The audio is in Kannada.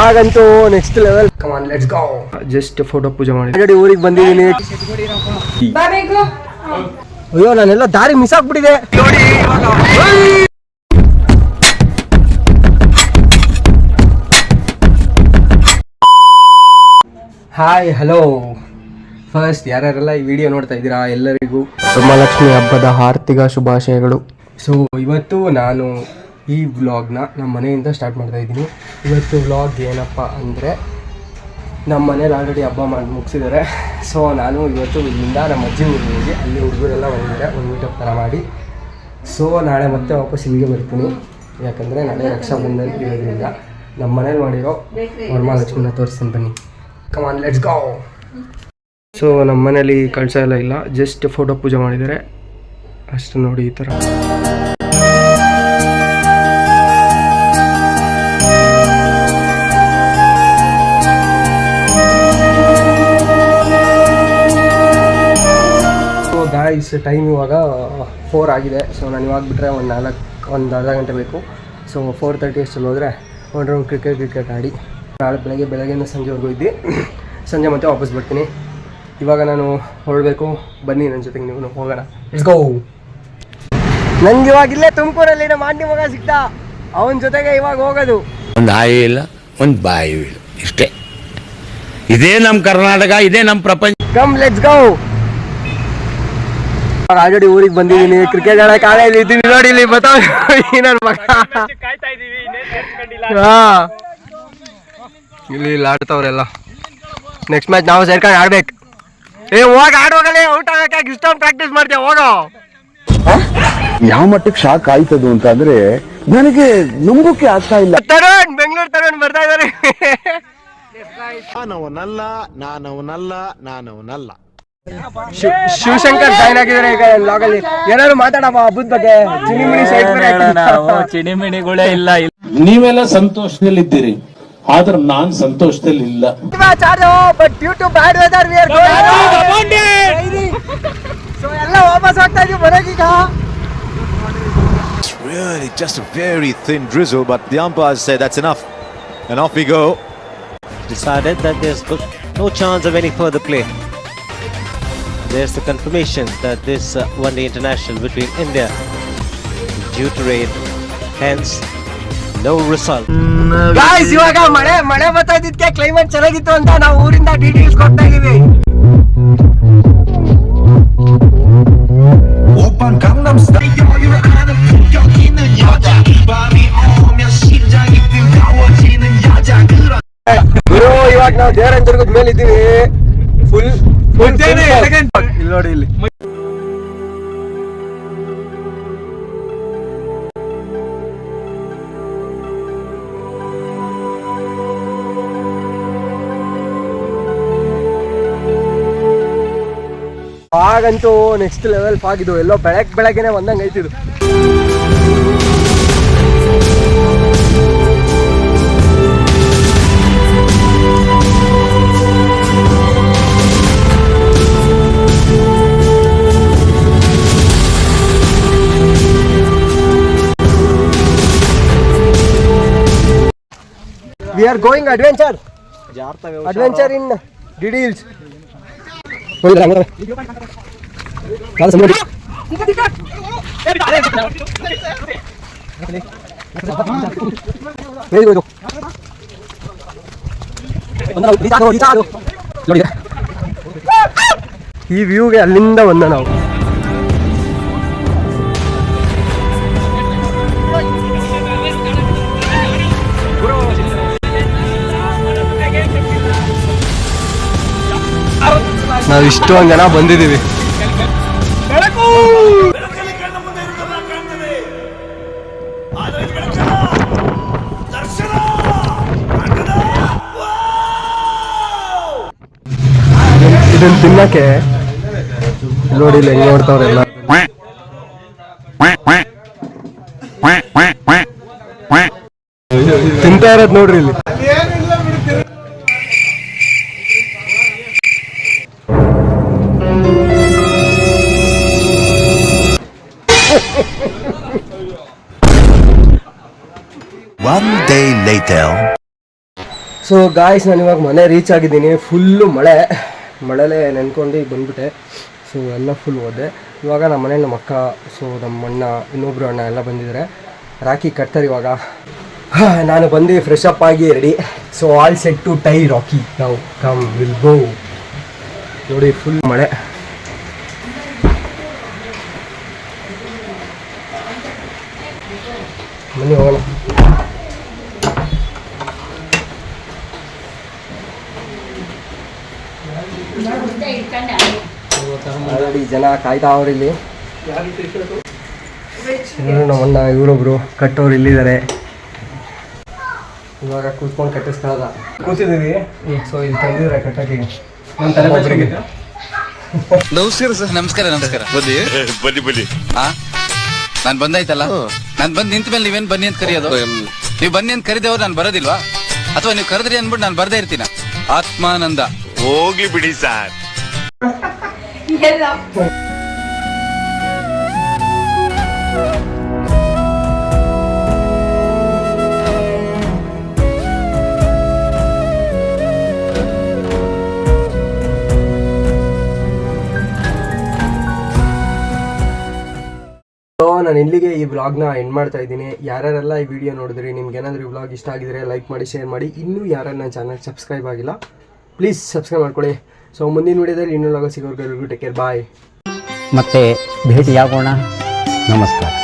ಆಗಂತೂ next level. Come on let's go. Just photo ಪೂಜೆ ಮಾಡಿ ಆಲ್ರೆಡಿ ಊರಿಗೆ ಬಂದಿದ್ದೀನಿ. ಅಯ್ಯೋ ನಾನೆಲ್ಲ ದಾರಿ ಮಿಸ್ ಆಗ್ಬಿಟ್ಟಿದೆ. Hi hello. ಫಸ್ಟ್ ಯಾರ್ಯಾರೆಲ್ಲ ಈ ವಿಡಿಯೋ ನೋಡ್ತಾ ಇದ್ದೀರಾ ಎಲ್ಲರಿಗೂ ವರಮಹಾಲಕ್ಷ್ಮಿ ಹಬ್ಬದ ಆರ್ಥಿಕ ಶುಭಾಶಯಗಳು. ಸೊ ಇವತ್ತು ನಾನು ಈ ವ್ಲಾಗ್ನ ನಮ್ಮ ಮನೆಯಿಂದ ಸ್ಟಾರ್ಟ್ ಮಾಡ್ತಾ ಇದ್ದೀನಿ. ಇವತ್ತು ವ್ಲಾಗ್ ಏನಪ್ಪ ಅಂದರೆ ನಮ್ಮ ಮನೇಲಿ ಆಲ್ರೆಡಿ ಹಬ್ಬ ಮಾಡಿ ಮುಗಿಸಿದ್ದಾರೆ. ಸೊ ನಾನು ಇವತ್ತು ಇಲ್ಲಿಂದ ನಮ್ಮ ಅಜ್ಜಿ ಊರಿಗೆ ಹೋಗಿ ಅಲ್ಲಿ ಹುಡುಗರೆಲ್ಲ ಬಂದಿದ್ದಾರೆ, ಒಂದು ಮೀಟಪ್ ಥರ ಮಾಡಿ. ಸೊ ನಾಳೆ ಮತ್ತೆ ವಾಪಸ್ ಇಲ್ಲಿಗೆ ಬರ್ತೀನಿ, ಯಾಕಂದರೆ ನಾಳೆ ರಕ್ಷಾಬಂಧನ ಇರೋದ್ರಿಂದ ನಮ್ಮ ಮನೇಲಿ ಮಾಡಿರೋ ವರಮಹಾಲಕ್ಷ್ಮಿನ ತೋರಿಸ್ತೀನಿ ಬನ್ನಿ. Come on let's go. So ನಮ್ಮ ಮನೇಲಿ ಕಳಸ ಎಲ್ಲ ಇಲ್ಲ, ಜಸ್ಟ್ ಫೋಟೋ ಪೂಜೆ ಮಾಡಿದ್ದಾರೆ ಅಷ್ಟು. ನೋಡಿ ಈ ಥರ ಗಾಯ್ಸ್ ಟೈಮ್ ಇವಾಗ 4 ಆಗಿದೆ. ಸೊ ನಾನು ಇವಾಗ ಬಿಟ್ಟರೆ ಒಂದು ಅರ್ಧ ಗಂಟೆ ಬೇಕು. ಸೊ 4:30 ಅಷ್ಟಲ್ಲಿ ಹೋದರೆ ಒಂದು ರೌಂಡ್ ಕ್ರಿಕೆಟ್ ಆಡಿ ನಾಳೆ ಬೆಳಗ್ಗೆಯಿಂದ ಸಂಜೆವರೆಗೂ ಇದ್ದು ಸಂಜೆ ಮತ್ತೆ ವಾಪಸ್ ಬರ್ತೀನಿ. ಇವಾಗ ನಾನು ಹೊರಡಬೇಕು, ಬನ್ನಿ ನನ್ನ ಜೊತೆಗೆ ನೀವು ಹೋಗೋಣ. Let's go. ನಂಗೆ ಇವಾಗಿಲ್ಲೇ ತುಮಕೂರಲ್ಲಿ ನಮ್ಮ ಆಂಟಿ ಮಗ ಸಿಗ್ತಾ, ಅವನ ಜೊತೆಗೆ ಇವಾಗ ಹೋಗೋದು. ಒಂದು ಆಯು ಇಲ್ಲ, ಒಂದು ಬಾಯು ಇಲ್ಲ, ಇಷ್ಟೇ. ಇದೇ ನಮ್ಮ ಕರ್ನಾಟಕ, ಇದೇ ನಮ್ಮ ಪ್ರಪಂಚ. Come let's go. ಆಲ್ರೆಡಿ ಊರಿಗೆ ಬಂದಿದ್ದೀನಿ, ಕ್ರಿಕೆಟ್ ಆಡಕ್ಕೆ ಆಡಲ್ಲಿ ಇದ್ದೀನಿ. ನೋಡಿ ಇಲ್ಲಿ ನನ್ನ ಮಗ ಇಲ್ಲಿ ಆಡ್ತಾವ್ರೆಲ್ಲ. ನೆಕ್ಸ್ಟ್ ಮ್ಯಾಚ್ ನಾವು ಸೇರ್ಕೊಂಡು ಆಡ್ಬೇಕು. ಹೋಗಿ ಆಡುವಾಗಲೇ ಔಟ್ ಆಗಕ್ಕೆ ಇಷ್ಟೊಂದು ಪ್ರಾಕ್ಟೀಸ್ ಮಾಡ್ತೀಯ, ಹೋಗೋ. ಯಾವ ಮಟ್ಟಕ್ಕೆ ಶಾಕ್ ಆಯ್ತದು ಅಂತ ಅಂದ್ರೆ ನನಗೆ ನಂಬೋಕೆ ಆಗ್ತಾ ಇಲ್ಲ. ತರುಣ್, ಬೆಂಗಳೂರು ತರುಣ್ ಬರ್ತಾ ಇದ್ದಾರೆ. ನಾನವನಲ್ಲ. ಶಿವಶಂಕರ್ ಜಾಯ್ನ್ ಆಗಿದ್ದಾರೆ ಈಗ ಲಾಗಲ್ಲಿ. ಏನಾದ್ರು ಮಾತಾಡಪ್ಪ ಹಬ್ಬದ ಬಗ್ಗೆ. ಚಿಣಿಮಿಣಿ ಚಿಣಿಮಿಣಿಗಳೇ ಇಲ್ಲ. ನೀವೆಲ್ಲ ಸಂತೋಷದಲ್ಲಿದ್ದೀರಿ, ಆದ್ರೆ ನಾನ್ ಸಂತೋಷದಲ್ಲಿ ಇಲ್ಲ. But due to bad weather we are going. So ಎಲ್ಲ ವಾಪಸ್ ಹೋಗ್ತಾ ಇದೀವಿ ಮನೆಗೀಗ. It's really just a very thin drizzle, but the umpires say that's enough, and off we go. Decided that there's no chance of any further play. There's the confirmation that this one-day international between India due to rain, hence no result. Guys, ಇವಾಗ ಮಳೆ ಬರ್ತಾ ಇದ್ದಕ್ಕೆ ಕ್ಲೈಮೇಟ್ ಚೆನ್ನಾಗಿತ್ತು ಅಂತ ನಾವು ಊರಿಂದ ಡೀಟೇಲ್ಸ್ ಕೊಡ್ತಾ ಇದೀವಿ. 오빤 강남 스타일 여기는 여자 밤이 오면 심장이 뜨거워지는 여자 그런. ಇವಾಗ ನಾವು ದೇವರಂಜರ್ಗದ ಮೇಲೆ ಇದ್ದೀವಿ. ಫುಲ್ ಇಲ್ಲಿ ನೋಡಿ ಇಲ್ಲಿ. ಆಗಂತೂ ನೆಕ್ಸ್ಟ್ ಲೆವೆಲ್ ಆಗಿದ್ದು. ಎಲ್ಲೋ ಬೆಳಗ್ಗೆನೆ ಬಂದಂಗೆ ಐತಿದು. We are going adventure in DD Hills. ಈ ವ್ಯೂಗೆ ಅಲ್ಲಿಂದ ಬಂದ ನಾವು. ನಾವು ಇಷ್ಟೊಂದು ಜನ ಬಂದಿದ್ದೀವಿ. ಇದನ್ನ ತಿನ್ನಕ್ಕೆ ನೋಡಿ ಇಲ್ಲಿ ಹೆಂಗ್ ನೋಡ್ತಾವ್ರೆಲ್ಲ. ತಿಂತಾ ಇರೋದು ನೋಡ್ರಿ ಇಲ್ಲಿ. One day later. So guys ನಾನು ಇವಾಗ ಮನೆ ರೀಚ್ ಆಗಿದ್ದೀನಿ. ಫುಲ್ಲು ಮಳೆಲೇ ನೆನ್ಕೊಂಡು ಬಂದ್ಬಿಟ್ಟೆ. ಸೊ ಎಲ್ಲ ಫುಲ್ ಹೋದೆ. ಇವಾಗ ನಮ್ಮ ಮನೆ ನಮ್ಮ ಅಕ್ಕ, ಸೊ ನಮ್ಮ ಅಣ್ಣ, ಇನ್ನೊಬ್ಬರು ಅಣ್ಣ ಎಲ್ಲ ಬಂದಿದ್ದಾರೆ. ರಾಖಿ ಕಟ್ತಾರೆ ಇವಾಗ. ನಾನು ಬಂದು ಫ್ರೆಶ್ ಅಪ್ ಆಗಿ ready. So all set to tie rakhi. ನಾವು ಕಮ್ ವಿಲ್ ಗೋ. ನೋಡಿ ಫುಲ್ ಮಳೆ. ಬನ್ನಿ ಹೋಗೋಣ. ಆಲ್ರೆಡಿ ಜನ ಕಾಯ್ತಾ ಅವ್ರು ಇಲ್ಲಿ. ಇವರು ನಮ್ಮ ಅಣ್ಣ, ಇವರೊಬ್ರು ಕಟ್ಟೋರು ಇಲ್ಲಿದ್ದಾರೆ. ಇವಾಗ ಕೂತ್ಕೊಂಡು ಕಟ್ಟಿಸ್ಕೊಳ್ಳೋದ ಕೂತಿದ್ದೀವಿ. ಸೊ ಇಲ್ಲಿ ತಂದಿದ್ರೆ ಕಟ್ಟಕ್ಕೆ ನನ್ನ ತಲೆ ಒಬ್ಬರಿಗೆ. ನಮಸ್ಕಾರ ಸರ್. ನಮಸ್ಕಾರ ಬನ್ನಿ ಹಾ ನಾನ್ ಬಂದಾಯ್ತಲ್ಲ. ನಾನ್ ಬಂದ್ ನಿಂತ ಮೇಲೆ ನೀವೇನ್ ಬನ್ನಿ ಅಂತ ಕರೆಯೋದು? ನೀವ್ ಬನ್ನಿ ಅಂತ ಕರೆದವ್ರು ನಾನು ಬರೋದಿಲ್ವಾ? ಅಥವಾ ನೀವು ಕರೆದ್ರಿ ಅನ್ಬಿಟ್ಟು ನಾನು ಬರ್ದೇ ಇರ್ತೀನ? ಆತ್ಮಾನಂದ. ಹೋಗಿ ಬಿಡಿ ಸರ್. ನಾನು ಇಲ್ಲಿಗೆ ಈ ವ್ಲಾಗ್ನ ಎಂಡ್ ಮಾಡ್ತಾ ಇದ್ದೀನಿ. ಯಾರ್ಯಾರೆಲ್ಲ ಈ ವಿಡಿಯೋ ನೋಡಿದ್ರಿ, ನಿಮ್ಗೆ ಏನಾದರೂ ಈ ವ್ಲಾಗ್ ಇಷ್ಟ ಆಗಿದ್ರೆ ಲೈಕ್ ಮಾಡಿ, ಶೇರ್ ಮಾಡಿ. ಇನ್ನೂ ಯಾರು ನನ್ನ ಚಾನಲ್ ಸಬ್ಸ್ಕ್ರೈಬ್ ಆಗಿಲ್ಲ, ಪ್ಲೀಸ್ ಸಬ್ಸ್ಕ್ರೈಬ್ ಮಾಡ್ಕೊಳ್ಳಿ. ಸೊ ಮುಂದಿನ ವಿಡಿಯೋದಲ್ಲಿ ಇನ್ನೂ ಲಾಗ ಸಿಗೋರ್ಗೆ ಟೇಕ್ ಕೇರ್, ಬಾಯ್. ಮತ್ತೆ ಭೇಟಿಯಾಗೋಣ. ನಮಸ್ಕಾರ.